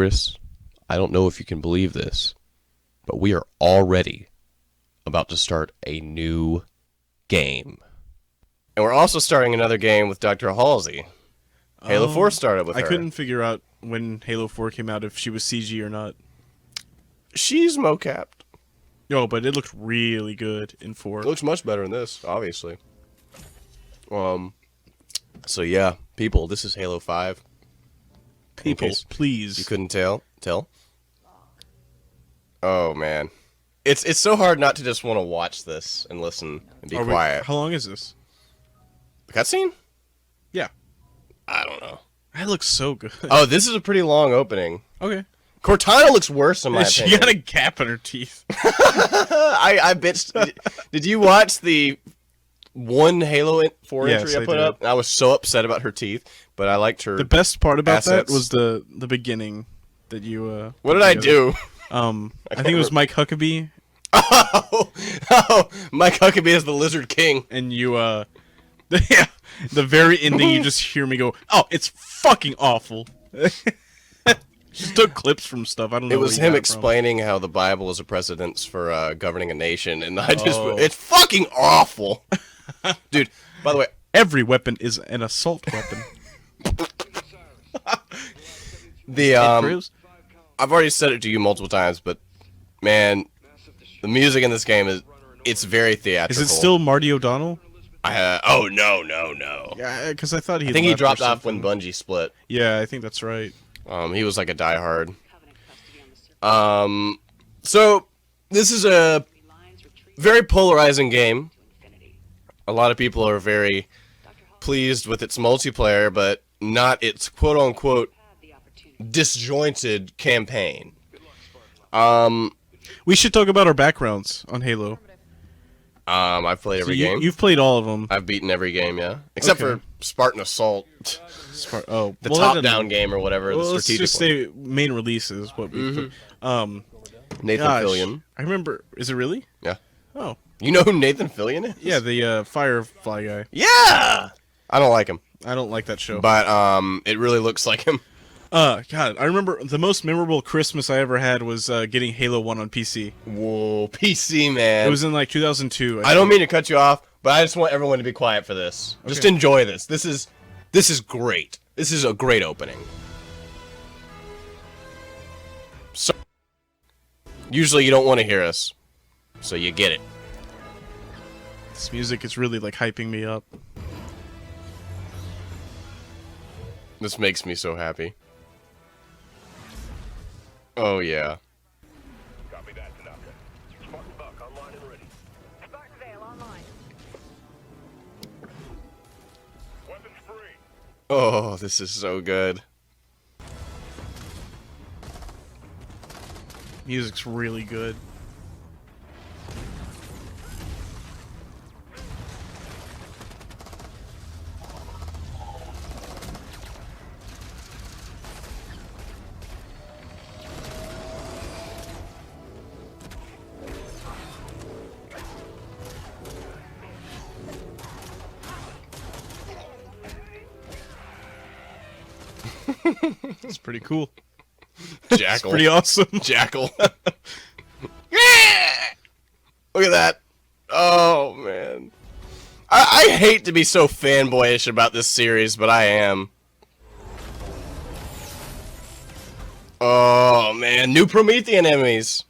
Chris, I don't know if you can believe this, but we are already about to start a new game. And we're also starting another game with Dr. Halsey. Halo 4 started with her. I couldn't figure out when Halo 4 came out if she was CG or not. She's mocapped. No, but it looked really good in 4. It looks much better in this, obviously. So yeah, people, this is Halo 5. People, please. You couldn't tell? Oh, man. It's so hard not to just want to watch this and listen and be quiet. How long is this? The cutscene? Yeah. I don't know. That looks so good. Oh, this is a pretty long opening. Okay. Cortana looks worse in my She opinion. got a gap in her teeth. I bitched. Did you watch the one Halo 4 entry I put up? I was so upset about her teeth, but I liked her. The best part about assets. that was the beginning that you. What did I do? I think it was Mike Huckabee. Oh, Mike Huckabee is the Lizard King. And you, yeah, the very ending, you just hear me go, "Oh, it's fucking awful." Just took clips from stuff. I don't know. It was him explaining how the Bible is a precedence for governing a nation, and I just, Oh. it's fucking awful. Dude, by the way, every weapon is an assault weapon. I've already said it to you multiple times, but man, the music in this game it's very theatrical. Is it still Marty O'Donnell? Oh no. Yeah, because I thought I think he dropped off when Bungie split. Yeah, I think that's right. He was like a diehard. So this is a very polarizing game. A lot of people are very pleased with its multiplayer, but not its quote-unquote disjointed campaign. We should talk about our backgrounds on Halo. I've played every game. You've played all of them. I've beaten every game, yeah. Except for Spartan Assault. The top-down game or whatever, the let's strategic just say main releases. What we Nathan gosh, Fillion. I remember. Is it really? Yeah. Oh. You know who Nathan Fillion is? Yeah, the Firefly guy. Yeah! I don't like him. I don't like that show. But it really looks like him. God, I remember the most memorable Christmas I ever had was getting Halo 1 on PC. Whoa, PC, man. It was in like 2002. I don't mean to cut you off, but I just want everyone to be quiet for this. Okay. Just enjoy this. This is great. This is a great opening. So, usually you don't want to hear us, so you get it. This music is really like hyping me up. This makes me so happy. Oh yeah. Copy that, Tanaka. Spartan Buck online and ready. Spartan Vale online. Weapons free. Oh, this is so good. Music's really good. It's pretty cool. Jackal. It's pretty awesome. Jackal. Look at that. Oh, man. I hate to be so fanboyish about this series, but I am. Oh, man. New Promethean enemies.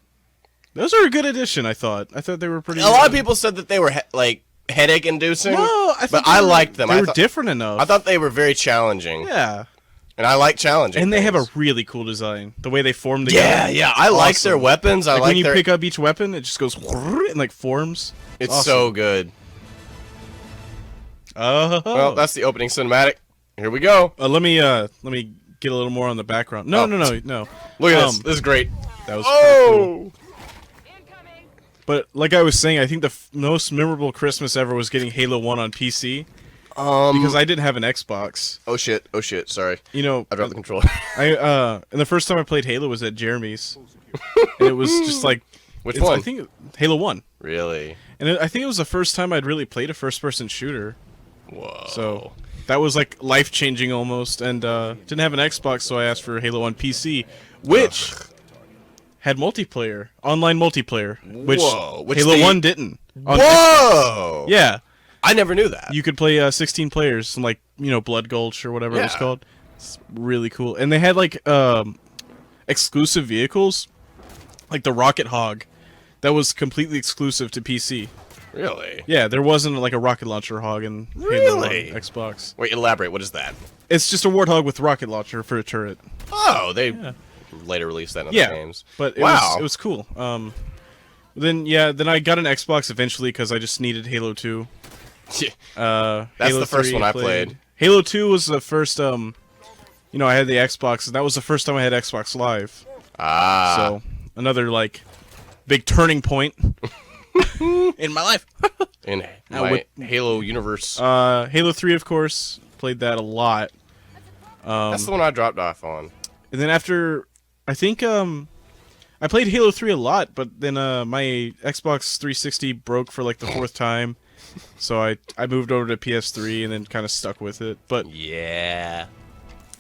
Those are a good addition, I thought. I thought they were pretty... A lot of people said that they were, like, headache-inducing. No, but I liked them. They were different enough. I thought they were very challenging. Yeah. And I like challenging And they things. have a really cool design. The way they form together. Yeah. I like their weapons. I like when you their... pick up each weapon, it just goes and like forms. It's awesome. so good. Oh. Well, that's the opening cinematic. Here we go. Let me get a little more on the background. No. Look at this. This is great. That was pretty cool. Incoming. But like I was saying, I think the most memorable Christmas ever was getting Halo 1 on PC. Because I didn't have an Xbox. Oh shit, sorry. You know, I dropped the controller. and the first time I played Halo was at Jeremy's. And it was just like... Which one? I think Halo 1. Really? And I think it was the first time I'd really played a first-person shooter. Whoa. So that was like life changing almost. And didn't have an Xbox, so I asked for Halo on PC, which had multiplayer, online multiplayer, which Whoa, which Halo the- 1 didn't. On Whoa! Yeah, I never knew that. you could play 16 players, like Blood Gulch or whatever it was Yeah. called. It's really cool, and they had like exclusive vehicles, like the Rocket Hog, that was completely exclusive to PC. Really? Yeah, there wasn't like a rocket launcher hog in Halo Really? on Xbox. Wait, elaborate. What is that? It's just a warthog with rocket launcher for a turret. Oh, they later released that in other Yeah, games. but Wow. it was cool. Then I got an Xbox eventually because I just needed Halo 2. That's Halo the first 3 one I played. Halo 2 was the first. I had the Xbox, and that was the first time I had Xbox Live. Ah. So another like big turning point in my life. In Now my with- Halo universe. Halo 3, of course, played that a lot. That's the one I dropped off on. And then after, I think I played Halo 3 a lot, but then my Xbox 360 broke for like the fourth time, so I moved over to PS3 and then kind of stuck with it. But Yeah.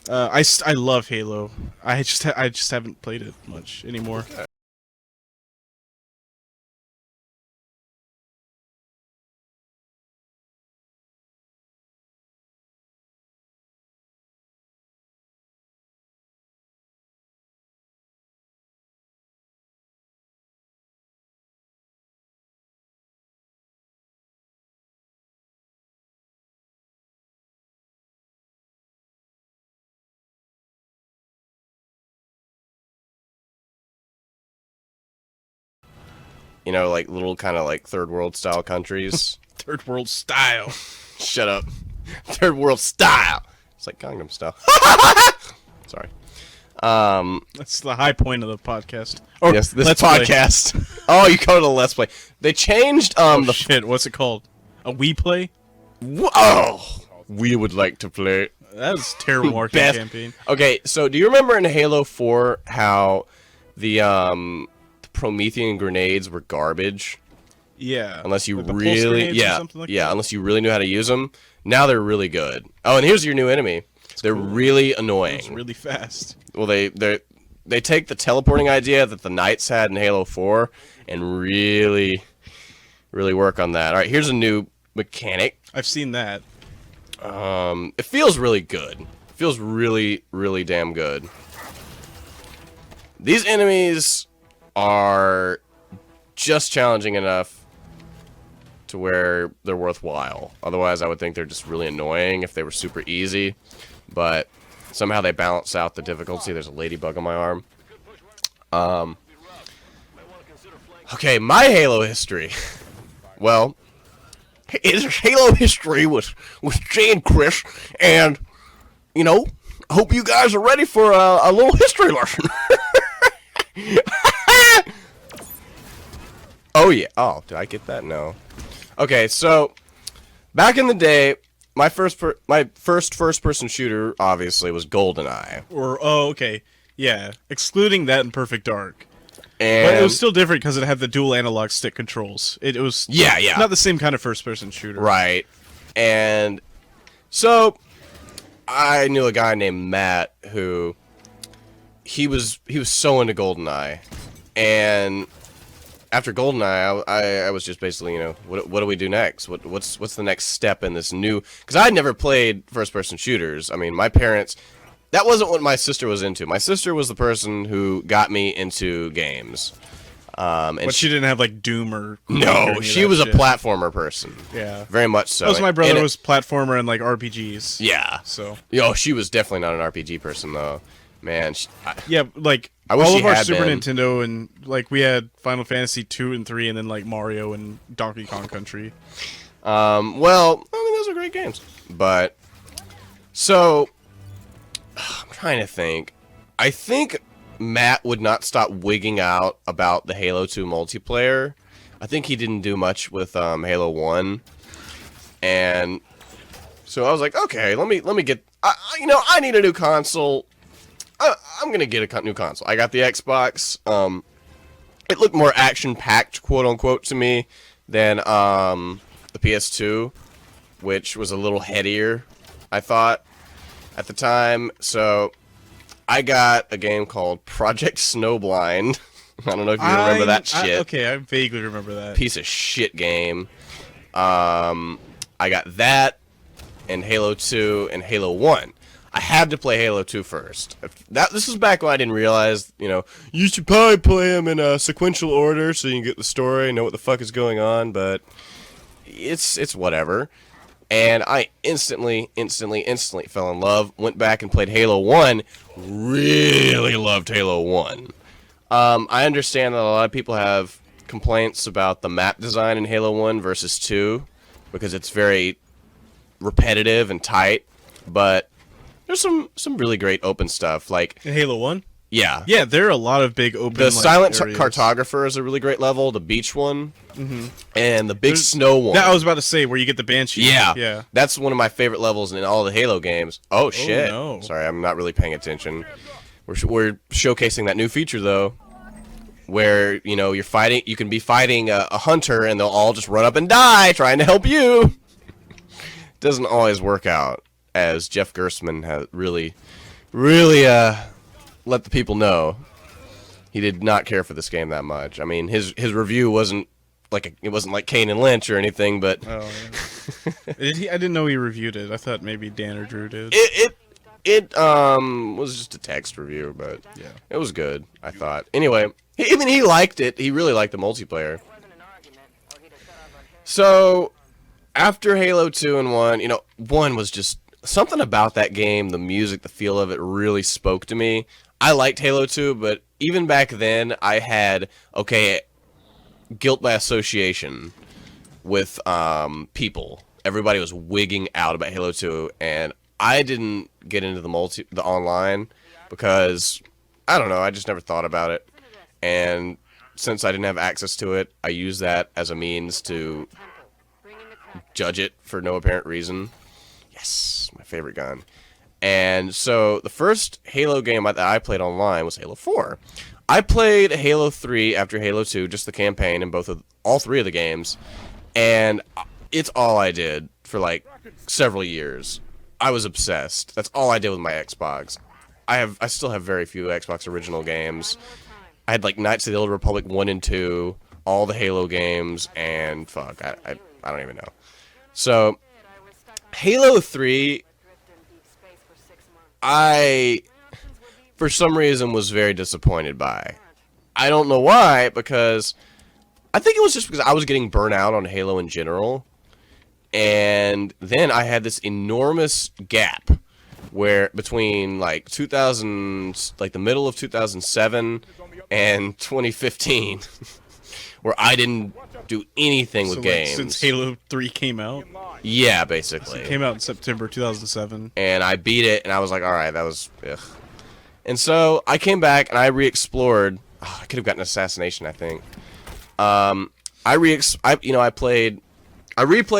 I love Halo. I just haven't played it much anymore. You know, like little kind of like third world style countries. Third world style. Shut up. Third world style. It's like Gangnam style. Sorry. That's the high point of the podcast. Oh, Yes, this Let's Play. podcast. Oh, you call it a Let's Play. They changed Oh, the shit, what's it called? A Wii Play? Oh, we would like to play. That was a terrible marketing Best. campaign. Okay, so do you remember in Halo 4 how the Promethean grenades were garbage? Yeah. Unless you Like the pulse really, grenades or yeah, something like yeah, that? unless you really knew how to use them. Now they're really good. Oh, and here's your new enemy. They're really annoying. It's really fast. Well, they take the teleporting idea that the Knights had in Halo 4 and really work on that. All right, here's a new mechanic. I've seen that. It feels really good. It feels really damn good. These enemies are just challenging enough to where they're worthwhile. Otherwise, I would think they're just really annoying if they were super easy. But somehow they balance out the difficulty. There's a ladybug on my arm. Okay, my Halo history. Well, it's Halo history with Jay and Chris, and you know, I hope you guys are ready for a little history lesson. Oh yeah. Oh, did I get that? No. Okay, so back in the day, my first first-person shooter obviously was GoldenEye, Okay. Yeah. Excluding that in Perfect Dark. and But it was still different because it had the dual analog stick controls. It was yeah. not the same kind of first-person shooter. Right. And so I knew a guy named Matt who he was so into GoldenEye, and after GoldenEye, I was just basically, you know, what do we do next? What's the next step in this new? Because I had never played first-person shooters. I mean, my parents. That wasn't what my sister was into. My sister was the person who got me into games. And But she didn't have like Doom or no, she was a platformer person. Yeah. Very much so. That was my brother And it- was platformer and like RPGs. Yeah. So Yo, she was definitely not an RPG person though. Man, yeah, like I wish all she of our had Super been. Nintendo and like we had Final Fantasy 2 and 3 and then like Mario and Donkey Kong Country. well, I mean, those are great games. But so I'm trying to think. I think Matt would not stop wigging out about the Halo 2 multiplayer. I think he didn't do much with Halo 1. And so I was like, okay, let me get I need a new console. I'm going to get a new console. I got the Xbox. It looked more action-packed, quote-unquote, to me than the PS2, which was a little headier. I thought, at the time. So, I got a game called Project Snowblind. I don't know if you remember that shit. Okay, I vaguely remember that. Piece of shit game. I got that, and Halo 2, and Halo 1. I had to play Halo 2 first. This was back when I didn't realize, you should probably play them in a sequential order so you can get the story, know what the fuck is going on, but it's whatever. And I instantly fell in love, went back and played Halo 1, really loved Halo 1. I understand that a lot of people have complaints about the map design in Halo 1 versus 2, because it's very repetitive and tight, but there's some really great open stuff, like In Halo 1? yeah, Yeah, there are a lot of big open. the Silent areas. Cartographer is a really great level, the beach one, and the big snow one. That I was about to say, where you get the Banshee. Yeah, Yeah. that's one of my favorite levels in all the Halo games. Oh shit! no. Sorry, I'm not really paying attention. We're showcasing that new feature though, where you're fighting. You can be fighting a hunter, and they'll all just run up and die trying to help you. Doesn't always work out, as Jeff Gerstmann has really let the people know. He did not care for this game that much. I mean, his review wasn't like Kane and Lynch or anything, but Oh, yeah. I didn't know he reviewed it. I thought maybe Dan or Drew did. it was just a text review, but Yeah. it was good, I thought. Anyway, he liked it. He really liked the multiplayer. So after Halo 2 and 1, 1 was just something about that game, the music, the feel of it really spoke to me. I liked Halo 2, but even back then I had guilt by association with people. Everybody was wigging out about Halo 2, and I didn't get into the online because I don't know, I just never thought about it. And since I didn't have access to it, I used that as a means to judge it for no apparent reason. Yes, my favorite gun. And so the first Halo game that I played online was Halo 4. I played Halo 3 after Halo 2, just the campaign in all three of the games, and it's all I did for like several years. I was obsessed. That's all I did with my Xbox. I still have very few Xbox original games. I had like Knights of the Old Republic 1 and 2, all the Halo games, and fuck, I don't even know. So Halo 3, I for some reason was very disappointed by. I don't know why, because I think it was just because I was getting burnt out on Halo in general. And then I had this enormous gap where between like 2000, like the middle of 2007 and 2015 where I didn't do anything with So, games. since Halo 3 came out. Yeah, basically. It came out in September 2007. And I beat it, and I was like, all right, that was ugh. And so I came back and I re-explored. Oh, I could have gotten Assassination, I think. I replayed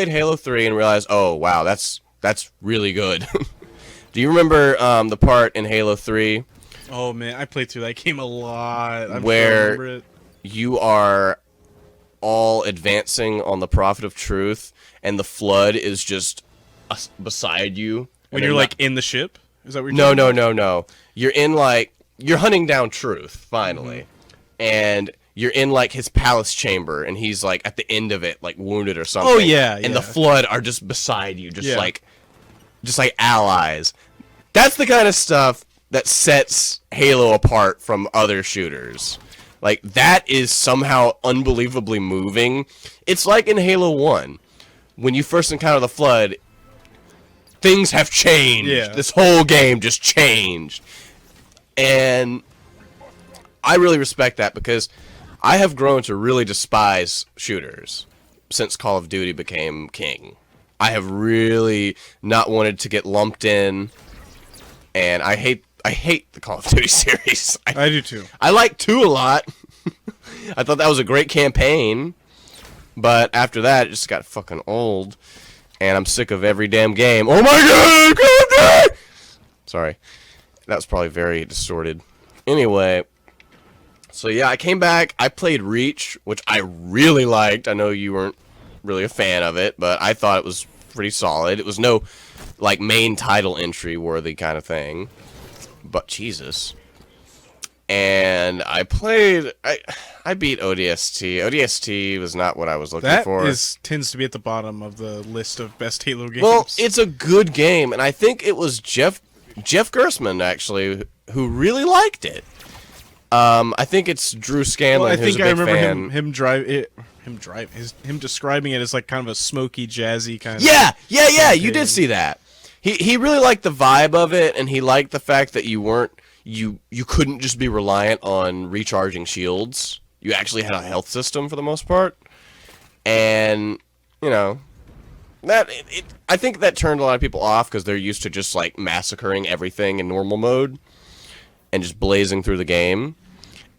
Halo 3 and realized, oh wow, that's really good. Do you remember the part in Halo 3 Oh man, I played through that game a lot. I'm Where- sure I remember it. you are all advancing on the Prophet of Truth, and the Flood is just beside you? When And you're they're like in the ship? Is that what you're No, talking no, about? no. You're hunting down Truth, finally. And you're in, like, his palace chamber, and he's, like, at the end of it, like, wounded or something. Oh, yeah, And the yeah. Flood are just beside you, just Yeah. like allies. That's the kind of stuff that sets Halo apart from other shooters. Like, that is somehow unbelievably moving. It's like in Halo 1, when you first encounter the Flood, things have changed. Yeah. This whole game just changed. And I really respect that, because I have grown to really despise shooters since Call of Duty became king. I have really not wanted to get lumped in, and I hate the Call of Duty series. I do too. I like 2 a lot. I thought that was a great campaign, but after that, it just got fucking old, and I'm sick of every damn game. Oh my god, Call of Duty! Sorry. That was probably very distorted. Anyway, so yeah, I came back, I played Reach, which I really liked. I know you weren't really a fan of it, but I thought it was pretty solid. It was no, like, main title entry worthy kind of thing. But Jesus. And I played... I beat ODST. ODST was not what I was looking for. That tends to be at the bottom of the list of best Halo games. Well, it's a good game, and I think it was Jeff Gersman, actually, who really liked it. I think it's Drew Scanlon, well, I who's think a big I remember fan. him describing it as like kind of a smoky, jazzy kind of. Yeah, you game. did see that. He really liked the vibe of it, and he liked the fact that you couldn't just be reliant on recharging shields. You actually had a health system for the most part, and you know I think that turned a lot of people off because they're used to just like massacring everything in normal mode and just blazing through the game.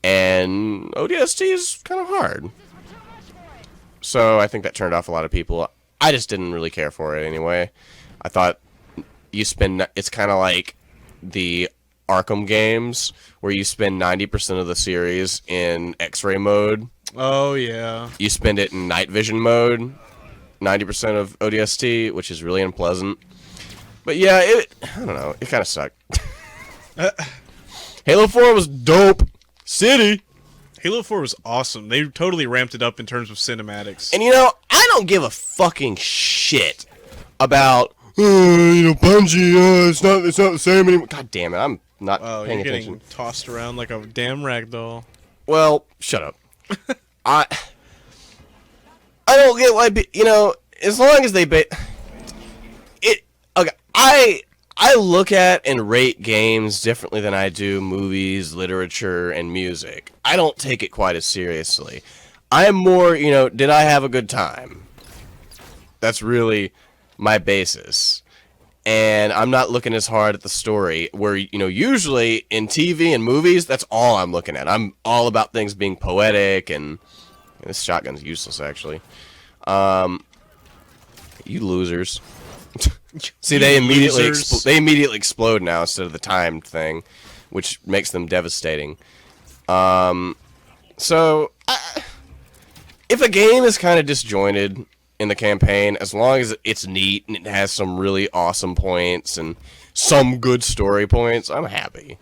And ODST is kind of hard. So I think that turned off a lot of people. I just didn't really care for it anyway. I thought it's kind of like the Arkham games where you spend 90% of the series in X-ray mode. Oh yeah. You spend it in night vision mode, 90% of ODST, which is really unpleasant. But yeah, I don't know, it kind of sucked. Halo 4 was dope. City. Halo 4 was awesome. They totally ramped it up in terms of cinematics. And I don't give a fucking shit about Bungie. It's not the same anymore. God damn it, I'm not paying you're attention. getting tossed around like a damn ragdoll. Well, shut up. I don't get why as long as they it. Okay, I look at and rate games differently than I do movies, literature, and music. I don't take it quite as seriously. I'm more, did I have a good time? That's really my basis. And I'm not looking as hard at the story, where, usually in TV and movies, that's all I'm looking at. I'm all about things being poetic, and this shotgun's useless, actually. You losers. See, they immediately explode now instead of the timed thing, which makes them devastating. So, if a game is kind of disjointed in the campaign, as long as it's neat and it has some really awesome points and some good story points, I'm happy.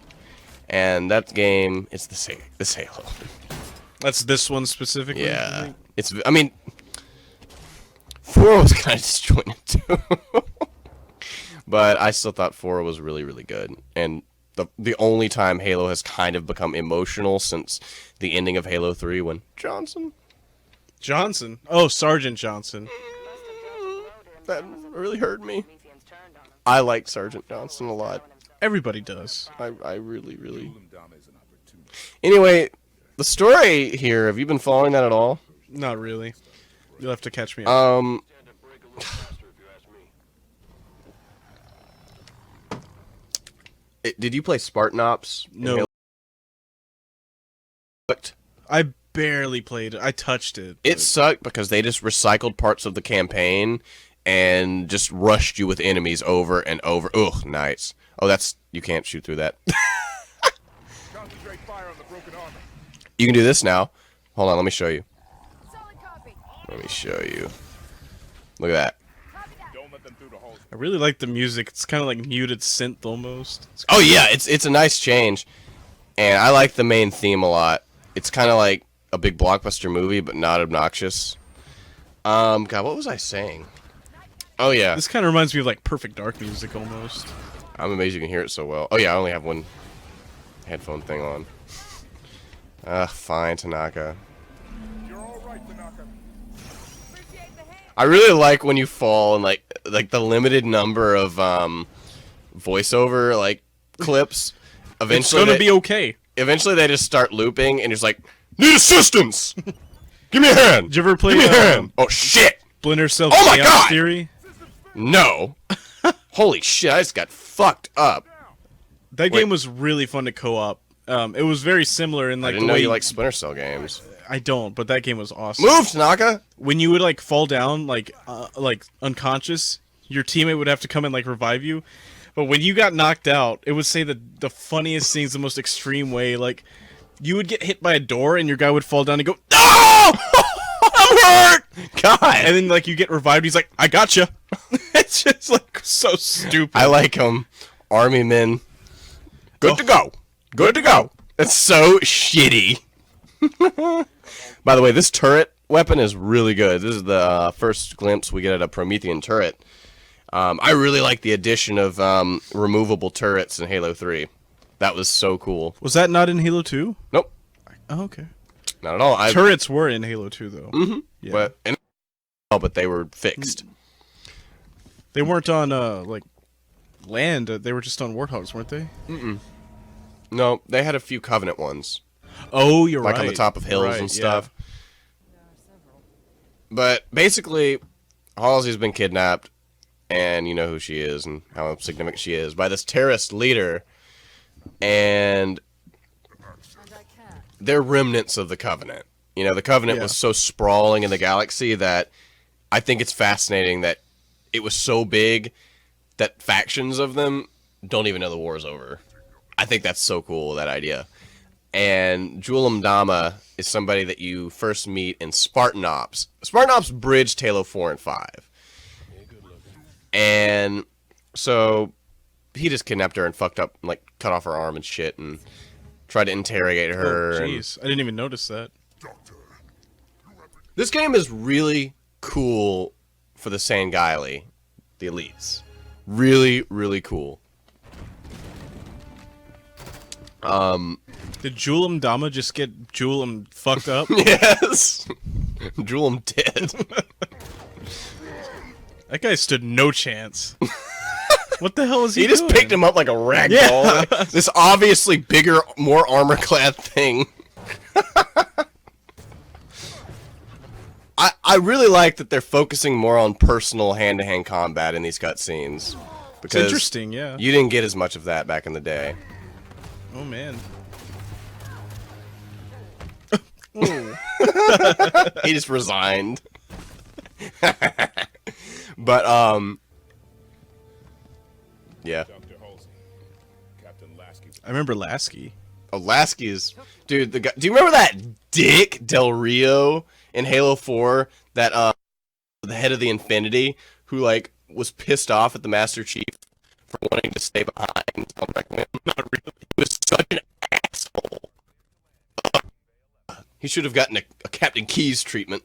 And that game, it's this Halo. That's this one specifically? Yeah. 4 was kind of disjointed too. But I still thought 4 was really, really good. And the only time Halo has kind of become emotional since the ending of Halo 3 when Johnson? Oh, Sergeant Johnson. That really hurt me. I like Sergeant Johnson a lot. Everybody does. I really, really... Anyway, the story here, have you been following that at all? Not really. You'll have to catch me up. Did you play Spartan Ops? No. Sucked. I barely played it. I touched it. It sucked because they just recycled parts of the campaign and just rushed you with enemies over and over. Ugh, nice. Oh, you can't shoot through that. Concentrate fire on the broken armor. You can do this now. Hold on, let me show you. Solid copy. Let me show you. Look at that. Copy that. Don't let them through the holes. I really like the music. It's kind of like muted synth almost. Oh yeah, it's a nice change, and I like the main theme a lot. It's kind of like a big blockbuster movie, but not obnoxious. God, what was I saying? Oh yeah, This kind of reminds me of like Perfect Dark music almost. I'm amazed you can hear it so well. Oh yeah, I only have one headphone thing on. Fine, Tanaka. You're all right, Tanaka. Appreciate the hand. I really like when you fall and like the limited number of voiceover like clips. It's Eventually, gonna be okay. eventually they just start looping and it's like, need assistance. Give me a hand. Did you ever play Give me a hand. Oh shit. Splinter Cell Oh my Chaos God! Theory? No. Holy shit! I just got fucked up. That Wait. game was really fun to co-op. It was very similar in I like didn't the know way you like Splinter Cell games. I don't, but that game was awesome. Move, Tanaka. When you would like fall down like unconscious, your teammate would have to come and like revive you. But when you got knocked out, it would say the funniest things the most extreme way. Like you would get hit by a door and your guy would fall down and go, "No! I'm hurt! God! And then like you get revived, he's like, I gotcha. It's just like so stupid. I like him. Army men. Good to go. Good to go. That's so shitty. By the way, this turret weapon is really good. This is the first glimpse we get at a Promethean turret. I really like the addition of removable turrets in Halo 3. That was so cool. Was that not in Halo 2? Nope. Oh, okay. Not at all. Turrets were in Halo 2 though. Mm-hmm. Yeah. But they were fixed. They weren't on like land. They were just on warthogs, weren't they? No, they had a few Covenant ones. Oh, you're Like right. on the top of hills Right, and yeah. stuff. But basically, Halsey's been kidnapped, and you know who she is and how significant she is, by this terrorist leader, and they're remnants of the Covenant. You know, the Covenant Yeah. was so sprawling in the galaxy that I think it's fascinating that it was so big that factions of them don't even know the war's over. I think that's so cool, that idea. And Julam Dama is somebody that you first meet in Spartan Ops. Spartan Ops bridged Halo 4 and 5. And so he just kidnapped her and fucked up, like cut off her arm and shit, and tried to interrogate her. Oh, and- jeez. I didn't even notice that. This game is really cool for the Sangheili, the elites. Really, really cool. Did Julam Dama just get Julam fucked up? Yes! Julam dead. That guy stood no chance. What the hell is he He just doing? picked him up like a rag Yeah. doll. This obviously bigger, more armor-clad thing. I really like that they're focusing more on personal hand-to-hand combat in these cutscenes. It's Because interesting, yeah. you didn't get as much of that back in the day. Oh, man. Oh. He just resigned. But, yeah. Dr. Halsey. Captain Lasky. I remember Lasky. Lasky is... Dude, the guy... Do you remember that Dick Del Rio in Halo 4? That, the head of the Infinity, who, like, was pissed off at the Master Chief for wanting to stay behind. Not really. He was such an asshole. He should have gotten a Captain Keyes treatment.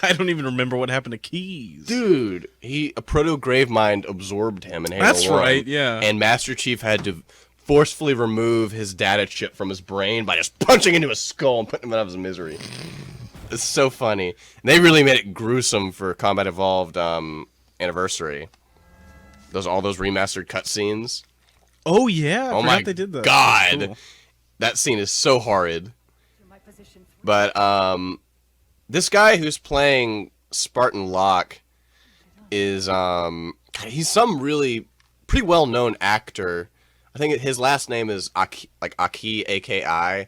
I don't even remember what happened to Keys. Dude, a proto-Gravemind absorbed him in Halo That's 1. right, yeah. And Master Chief had to forcefully remove his data chip from his brain by just punching into his skull and putting him out of his misery. It's so funny. And they really made it gruesome for Combat Evolved Anniversary. All those remastered cutscenes. Oh, yeah. I Oh forgot my they did that. god. Cool. That scene is so horrid. But, this guy who's playing Spartan Locke is, he's some really pretty well-known actor. I think his last name is Aki, A-K-I.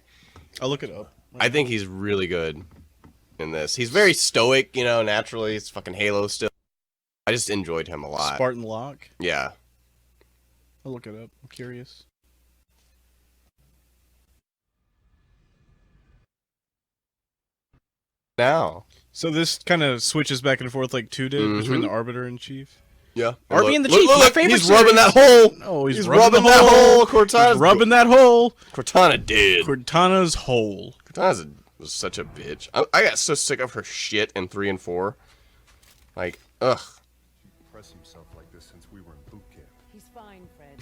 I'll look it up. I think he's really good in this. He's very stoic, you know, naturally. It's fucking Halo still. I just enjoyed him a lot. Spartan Locke. Yeah. I'll look it up. I'm curious. Now. So this kind of switches back and forth like 2 did between the Arbiter and Chief. Yeah. Arby and the Chief, my Look, favorite he's rubbing series. that hole. Oh, he's rubbing the that hole. He's Cortana's rubbing that hole. Cortana did. Cortana's hole. Cortana was such a bitch. I got so sick of her shit in 3 and 4. Like, ugh. Press himself like this since we were in boot camp. He's fine, Fred.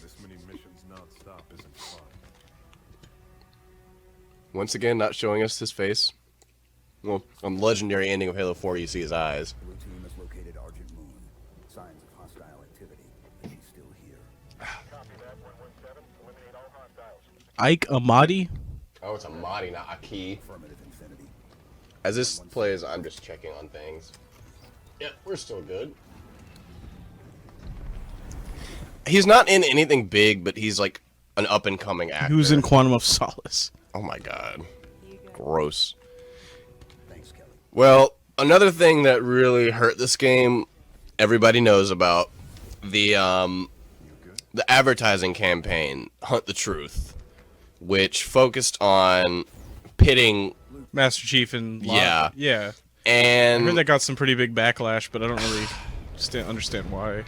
This many missions non-stop isn't fun. Once again, not showing us his face. Well, on the legendary ending of Halo 4, you see his eyes. Blue team has located Argent Moon. Signs of hostile activity, but she's still here. Copy that, 117. Eliminate all hostiles. Ike Amadi. Oh, it's a Mahdi, not a key. Affirmative, Infinity. As this plays, I'm just checking on things. Yeah, we're still good. He's not in anything big, but he's like an up-and-coming actor. Who's in Quantum of Solace. Oh my god. Gross. Thanks, Kelly. Well, another thing that really hurt this game, everybody knows about, the advertising campaign, Hunt the Truth, which focused on pitting Master Chief and Locke. Yeah. Yeah. I And heard that got some pretty big backlash, but I don't really understand why.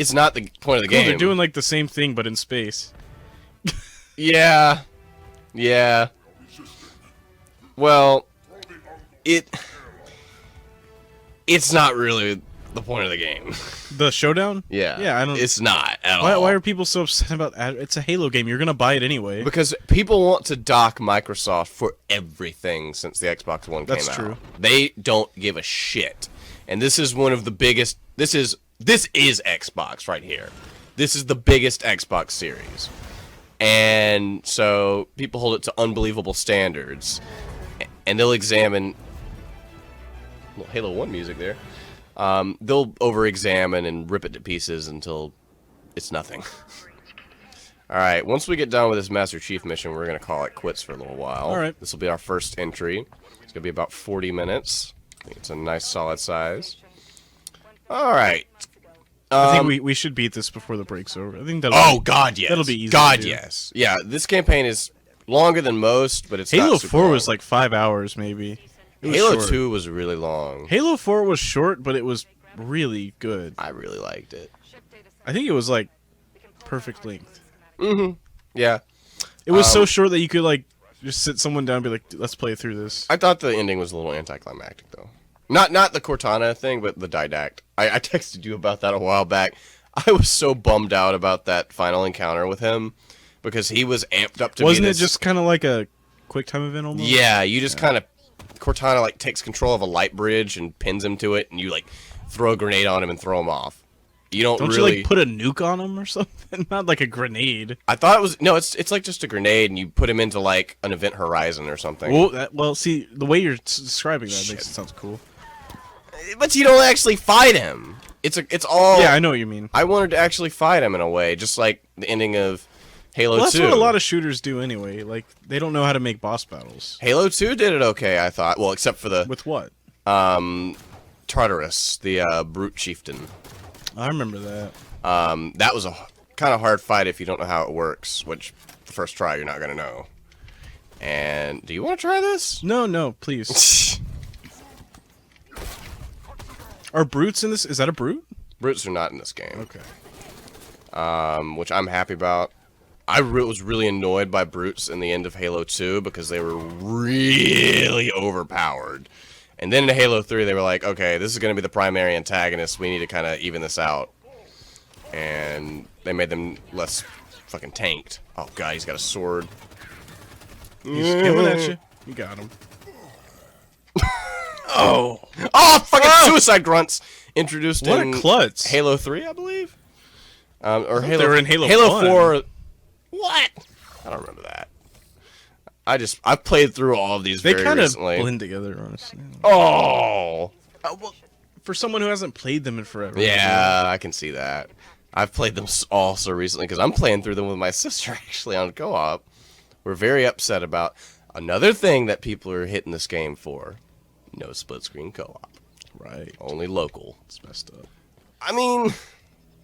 it's not the point of the Cool, game. they're doing like the same thing, but in space. Yeah. Yeah. Well, it's not really the point of the game. The showdown? Yeah. Yeah, I don't. It's not at all. Why are people so upset about that? It's a Halo game. You're gonna buy it anyway. Because people want to dock Microsoft for everything since the Xbox One came out. That's true. They don't give a shit. And this is one of the biggest. This is Xbox right here. This is the biggest Xbox series. And so people hold it to unbelievable standards. And they'll examine little Halo 1 music there. They'll over-examine and rip it to pieces until it's nothing. Alright, once we get done with this Master Chief mission, we're going to call it quits for a little while. Alright. This will be our first entry. It's going to be about 40 minutes. I think it's a nice solid size. Alright. I think we should beat this before the break's over. I think that'll. Oh, God, yes. That'll be easy. God, to do. yes. Yeah, this campaign is longer than most, but it's Halo not super 4 was long. like 5 hours, maybe. It was Halo short. 2 was really long. Halo 4 was short, but it was really good. I really liked it. I think it was like perfect length. Yeah. It was so short that you could like just sit someone down and be like, "Let's play through this." I thought the ending was a little anticlimactic, though. Not the Cortana thing, but the Didact. I texted you about that a while back. I was so bummed out about that final encounter with him because he was amped up to Wasn't be it this... just kind of like a quick time event almost? Yeah, you just kind of... Cortana, like, takes control of a light bridge and pins him to it, and you, like, throw a grenade on him and throw him off. You don't you really... like put a nuke on him or something? Not like a grenade. I thought it was... No, it's like just a grenade, and you put him into, like, an event horizon or something. Well, see, the way you're describing that makes it sounds cool. But you don't actually fight him. It's all... Yeah, I know what you mean. I wanted to actually fight him in a way, just like the ending of Halo 2. Well, that's what a lot of shooters do anyway. Like, they don't know how to make boss battles. Halo 2 did it okay, I thought. Well, except for the With what? Tartarus, the brute chieftain. I remember that. That was a kind of hard fight if you don't know how it works, which the first try you're not going to know. And do you want to try this? No, please. Are brutes in this? Is that a brute? Brutes are not in this game. Okay. Which I'm happy about. I was really annoyed by brutes in the end of Halo 2 because they were really overpowered. And then in Halo 3 they were like, okay, this is going to be the primary antagonist. We need to kind of even this out. And they made them less fucking tanked. Oh god, he's got a sword. He's coming at you. You got him. Oh, Fucking suicide grunts introduced what in a klutz! Halo 3, I believe. Or Halo. they were in Halo 1. 4. What? I don't remember that. I've played through all of these They very kind of recently. blend together, honestly. Oh. Well, for someone who hasn't played them in forever. Yeah, I can see that. I've played them all so recently because I'm playing through them with my sister actually on co-op. We're very upset about another thing that people are hitting this game for. No split screen co-op. Right. Only local. It's messed up. I mean,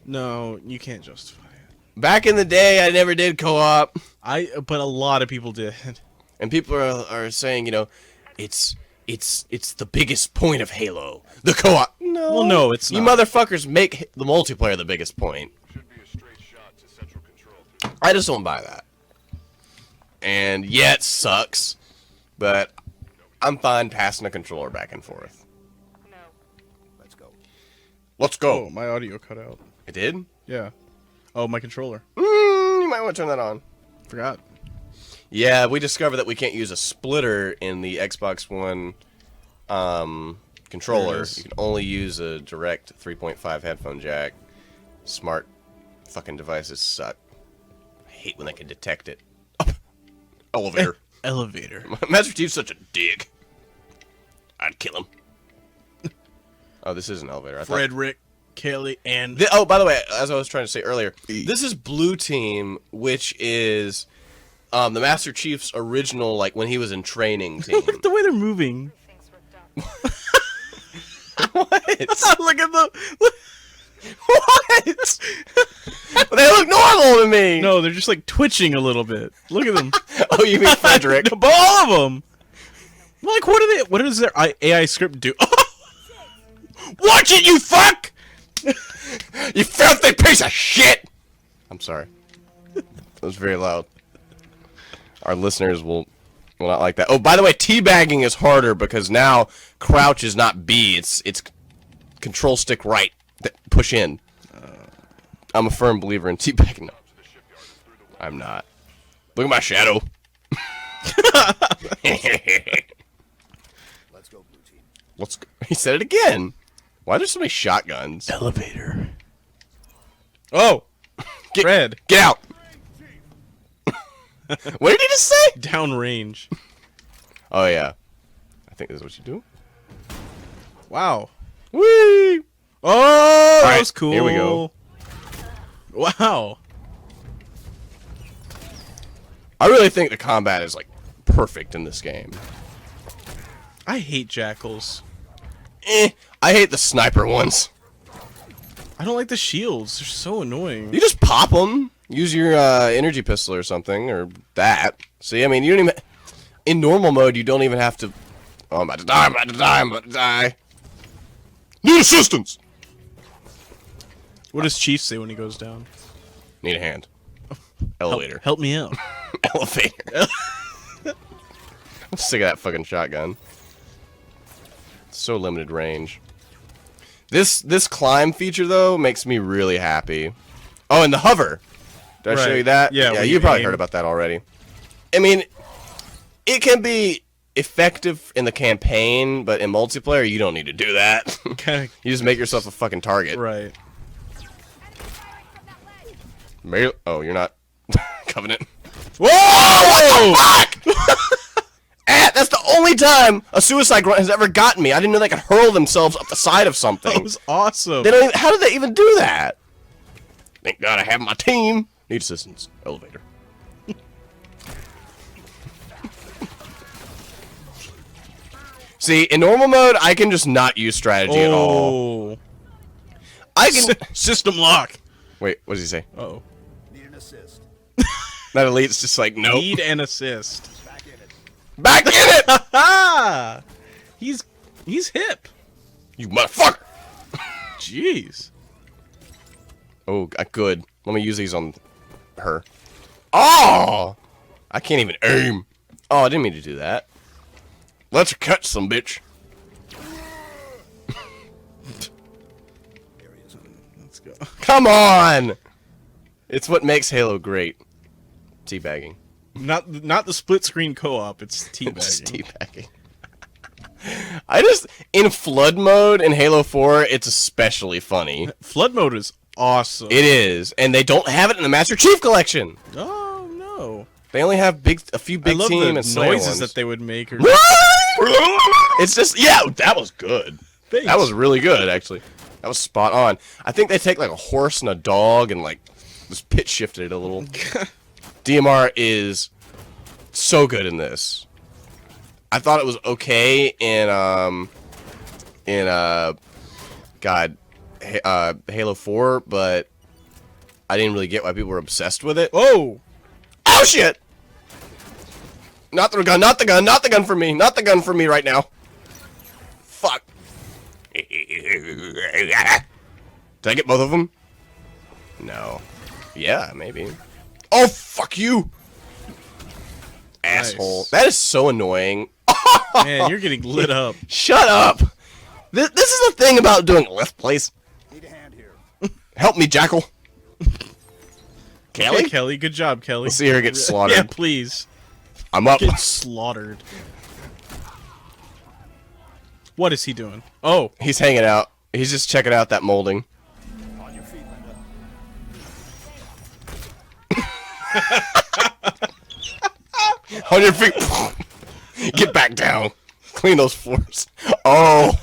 No, you can't justify it. back in the day I never did co-op. But a lot of people did. And people are saying, you know, it's the biggest point of Halo. The co-op. No. Well, no, it's You not. motherfuckers make the multiplayer the biggest point. Should be a straight shot to central control. I just don't buy that. And yeah, it sucks, but I'm fine passing a controller back and forth. Let's go. Let's Oh, go. my audio cut out. It did? Yeah. Oh, my controller. You might want to turn that on. Forgot. Yeah, we discovered that we can't use a splitter in the Xbox One controller. There it is. You can only use a direct 3.5 headphone jack. Smart fucking devices suck. I hate when they can detect it. Elevator. Elevator. Master Chief's such a dick. I'd kill him. Oh, this is an elevator. I thought... Frederick, Kelly, and... Oh, by the way, as I was trying to say earlier, this is Blue Team, which is the Master Chief's original, like, when he was in training team. Look at the way they're moving. What? Look at the... What? They look normal to me. No, they're just like twitching a little bit. Look at them. Oh, you mean Frederick? All of them. Like, what are they? What does their AI script do? Watch it, you fuck! You filthy piece of shit! I'm sorry. That was very loud. Our listeners will not like that. Oh, by the way, teabagging is harder because now crouch is not B. It's control stick right. Push in. I'm a firm believer in teabagging. No, I'm not. Look at my shadow. Let's go, blue team. Let's go. He said it again. Why are there so many shotguns? Elevator. Oh, Fred. Get out. What did he just say? Downrange. Oh, yeah. I think this is what you do. Wow. Whee! Oh, that right, was cool. here we go. Wow. I really think the combat is, like, perfect in this game. I hate jackals. I hate the sniper ones. I don't like the shields. They're so annoying. You just pop them. Use your energy pistol or something, or that. See, I mean, you don't even... In normal mode, you don't even have to... Oh, I'm about to die, I'm about to die, I'm about to die. Need assistance! What does Chief say when he goes down? Need a hand. Elevator. Help me out. Elevator. I'm sick of that fucking shotgun. So limited range. This climb feature though makes me really happy. Oh, and the hover. Did I show Right. you that? Yeah, Yeah, when you you probably aim. heard about that already. I mean, it can be effective in the campaign, but in multiplayer you don't need to do that. Okay. You just make yourself a fucking target. Right. Oh, you're not Covenant. Whoa! That's the only time a suicide grunt has ever gotten me. I didn't know they could hurl themselves up the side of something. That was awesome. They don't even, how did they even do that? Thank God I have my team. Need assistance. Elevator. See, in normal mode, I can just not use strategy at all. Oh. I can... System lock. Wait, what does he say? Uh-oh. Need an assist. That elite's just like, nope. Need an assist. Back in it. Back in it! Ah! He's hip. You motherfucker! Jeez. Oh, good. Let me use these on her. Oh! I can't even aim. Oh, I didn't mean to do that. Let's catch some bitch. There he is. Let's go. Come on! It's what makes Halo great. Teabagging. Not the split screen co-op. It's Just teabagging. teabagging. I just... In flood mode in Halo 4, it's especially funny. Flood mode is awesome. It is. And they don't have it in the Master Chief Collection. Oh no. They only have a few I big love team the and Slayer noises ones. that they would make. Or... It's just, yeah, that was good. Thanks. That was really good, actually. That was spot on. I think they take like a horse and a dog and like just pitch shifted it a little. DMR is so good in this. I thought it was okay in Halo 4, but I didn't really get why people were obsessed with it. Oh. Oh shit! Not the gun, not the gun, not the gun for me, not the gun for me right now. Fuck. Did I get both of them? No. Yeah, maybe. Oh, fuck you! Asshole. Nice. That is so annoying. Man, you're getting lit up. Shut up! This is the thing about doing Let's Plays. Need a hand here. Help me, Jackal. Kelly? Hey, Kelly, good job, Kelly. Let's see her get slaughtered. Yeah, please. I'm up. Get slaughtered. What is he doing? Oh, He's hanging out. He's just checking out that molding. On your feet, Linda. On your feet. Get back down. Clean those floors. Oh.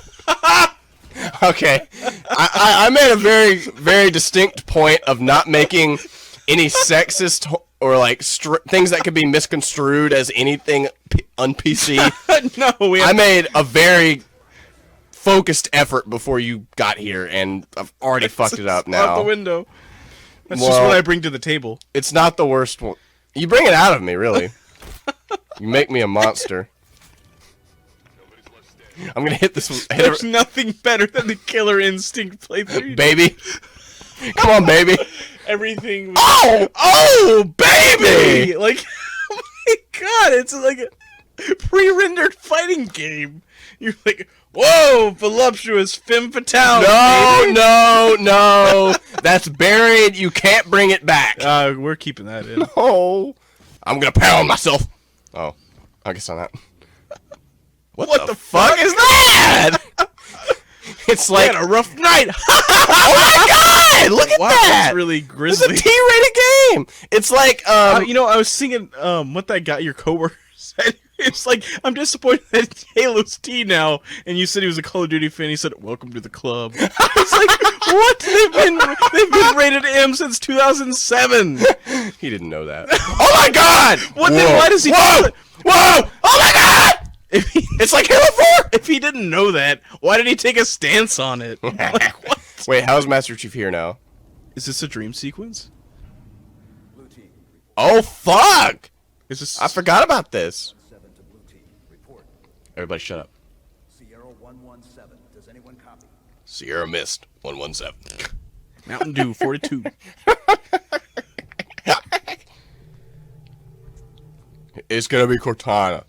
Okay. I made a very, very distinct point of not making any sexist or like things that could be misconstrued as anything un-PC. no, we I have made a very focused effort before you got here, and I've already fucked it up Out the now. window. That's just Well- what I bring to the table. It's not the worst one. You bring it out of me, really. You make me a monster. I'm gonna hit this hit There's nothing better than the Killer Instinct playthrough. baby. Come on, baby. Everything. Was Oh, baby! like, oh my god, it's like a pre-rendered fighting game. You're like, whoa, voluptuous femme fatale. No, baby. no. That's buried. You can't bring it back. We're keeping that in. Oh, I'm gonna pound myself. Oh, I guess I'm not. What the fuck is that? It's I like, had a rough night. oh my god! Look at Wow, that. that's really It's a grisly. T-rated game. It's like, You know, I was singing what that guy, your coworker, said. It's like, I'm disappointed that Halo's T now, and you said he was a Call of Duty fan. He said, "Welcome to the club." It's like, what? They've been rated M since 2007. he didn't know that. Oh my god! What? Then why does he? Whoa! Whoa! Oh my god! If he, It's like Halo 4. if he didn't know that, why did he take a stance on it? Like, what? Wait, how's Master Chief here now? Is this a dream sequence? Blue team, Oh fuck! Is this? I forgot about this. 7 to blue team. Report. Everybody, shut up. Sierra 117. Does anyone copy? Sierra missed 117. Mountain Dew 42. It's gonna be Cortana.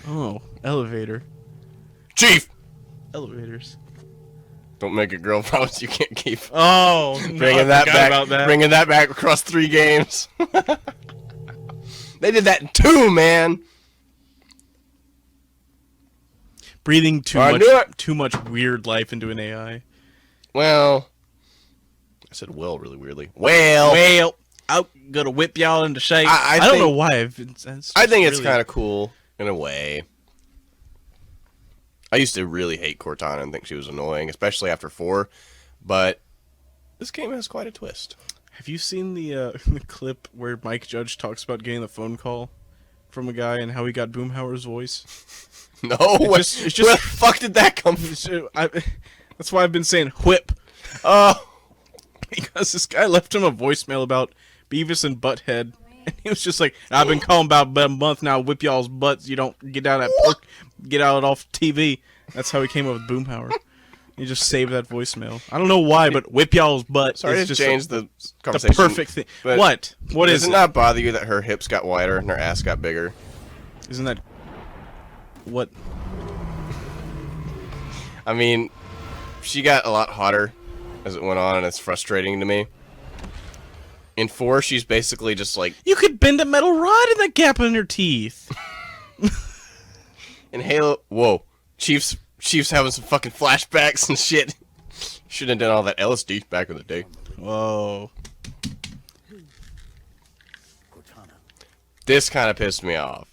Oh, elevator. Chief, Elevators. don't make a girl promise you can't keep. Oh, Bringing that back. Bringing that back across 3 games. They did that in 2, man. Breathing I knew it. too much weird life into an AI. Well, I said "well" really weirdly. Well, Well, I'm gonna whip y'all into shape. I I don't think- know why. I think it's kind of cool in a way. I used to really hate Cortana and think she was annoying, especially after 4. But this game has quite a twist. Have you seen the the clip where Mike Judge talks about getting the phone call from a guy and how he got Boomhauer's voice? No, it's just- where the fuck did that come from? So, that's why I've been saying whip, Oh, because this guy left him a voicemail about Beavis and Butthead, and he was just like, "I've been calling about a month now, whip y'all's butts. You don't get out get out off TV." That's how he came up with Boomhauer. He just saved that voicemail. I don't know why, but whip y'all's butt. sorry is to just change the the conversation. perfect thing. but What? What Does is it it? not bother you that her hips got wider and her ass got bigger? Isn't that what? I mean, she got a lot hotter as it went on, and it's frustrating to me. In 4, she's basically just like... You could bend a metal rod in that gap in her teeth. In Halo... Whoa. Chief's having some fucking flashbacks and shit. Shouldn't have done all that LSD back in the day. Whoa. Cortana. This kind of pissed me off.